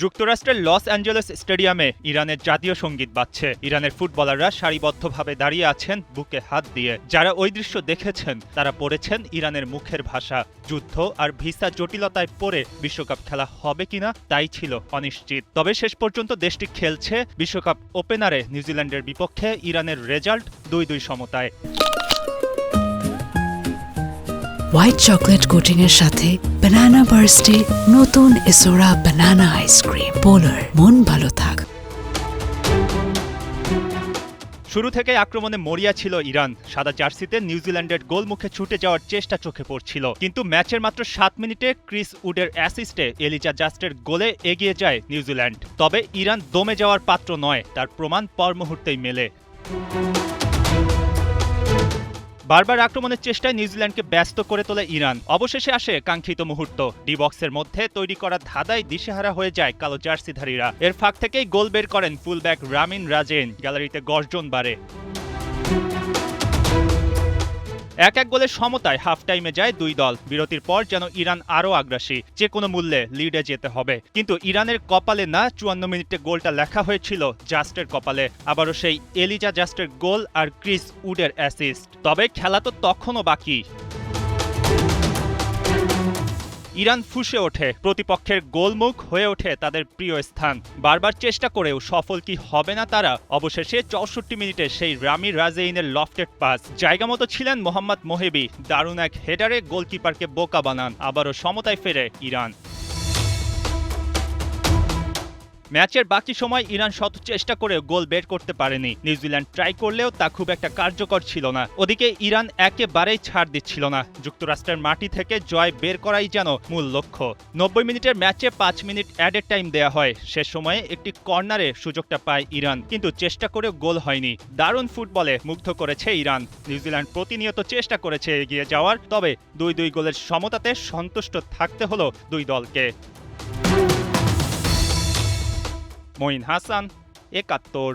যুক্তরাষ্ট্রের Los Angeles স্টেডিয়ামে ইরানের জাতীয় সঙ্গীত বাজছে। ইরানের ফুটবলাররা সারিবদ্ধভাবে দাঁড়িয়ে আছেন বুকে হাত দিয়ে। যারা ওই দৃশ্য দেখেছেন তারা পড়েছেন ইরানের মুখের ভাষা। যুদ্ধ আর ভিসা জটিলতায় পড়ে বিশ্বকাপ খেলা হবে কিনা তাই ছিল অনিশ্চিত। তবে শেষ পর্যন্ত দেশটি খেলছে বিশ্বকাপ ওপেনারে নিউজিল্যান্ডের বিপক্ষে। ইরানের রেজাল্ট 2-2 সমতায়। হোয়াইট চকলেট কোটিং এর সাথে বানানা বার্স্টে নতুন এসোরা বানানা আইসক্রিম। পোলার, মন ভালো থাক। শুরু থেকে আক্রমণে মরিয়া ছিল ইরান। সাদা জার্সিতে নিউজিল্যান্ডের গোলমুখে ছুটে যাওয়ার চেষ্টা চোখে পড়ছিল, কিন্তু ম্যাচের মাত্র 7 মিনিটে ক্রিস উডের অ্যাসিস্টে এলিজা জাস্টের গোলে এগিয়ে যায় নিউজিল্যান্ড। তবে ইরান দমে যাওয়ার পাত্র নয়, তার প্রমাণ পর মুহূর্তেই মেলে। বারবার আক্রমণের চেষ্টায় নিউজিল্যান্ডকে ব্যস্ত করে তোলে ইরান। অবশেষে আসে কাঙ্ক্ষিত মুহূর্ত। ডি বক্সের মধ্যে তৈরি করা ধাঁধায় দিশেহারা হয়ে যায় কালো জার্সিধারীরা। এর ফাঁক থেকেই গোল বের করেন ফুলব্যাক রামিন রাজেন। গ্যালারিতে গর্জন বাড়ে। 1-1 গোলের সমতায় হাফ টাইমে যায় দুই দল। বিরতির পর যেন ইরান আরও আগ্রাসী, যে কোনো মূল্যে লিডে যেতে হবে। কিন্তু ইরানের কপালে না 54 মিনিটে গোলটা লেখা হয়েছিল জাস্টের কপালে। আবারও সেই এলিজা জাস্টের গোল আর ক্রিস উডের অ্যাসিস্ট। তবে খেলা তো তখনও বাকি। ইরান ফুঁসে ওঠে, প্রতিপক্ষের গোলমুখ হয়ে ওঠে তাদের প্রিয় স্থান। বারবার চেষ্টা করেও সফল কি হবে না তারা? অবশেষে 64 মিনিটে সেই রামি রাজেইনের লফটেড পাস। জায়গা মতো ছিলেন মোহাম্মদ মোহেবি। দারুণ এক হেডারে গোলকিপারকে বোকা বানান। আবারও সমতায় ফেরে ইরান। ম্যাচের বাকি সময় ইরান শত চেষ্টা করেও গোল বের করতে পারেনি। নিউজিল্যান্ড ট্রাই করলেও তা খুব একটা কার্যকর ছিল না। ওদিকে ইরান একেবারেই ছাড় দিচ্ছিল না। যুক্তরাষ্ট্রের মাটি থেকে জয় বের করাই যেন মূল লক্ষ্য। 90 মিনিটের ম্যাচে 5 মিনিট অ্যাডেড টাইম দেয়া হয়। শেষ সময়ে একটি কর্নারে সুযোগটা পায় ইরান, কিন্তু চেষ্টা করেও গোল হয়নি। দারুণ ফুটবলে মুগ্ধ করেছে ইরান। নিউজিল্যান্ড প্রতিনিয়ত চেষ্টা করেছে এগিয়ে যাওয়ার, তবে 2-2 গোলের সমতাতে সন্তুষ্ট থাকতে হলো দুই দলকে। মঈন হাসান, 71।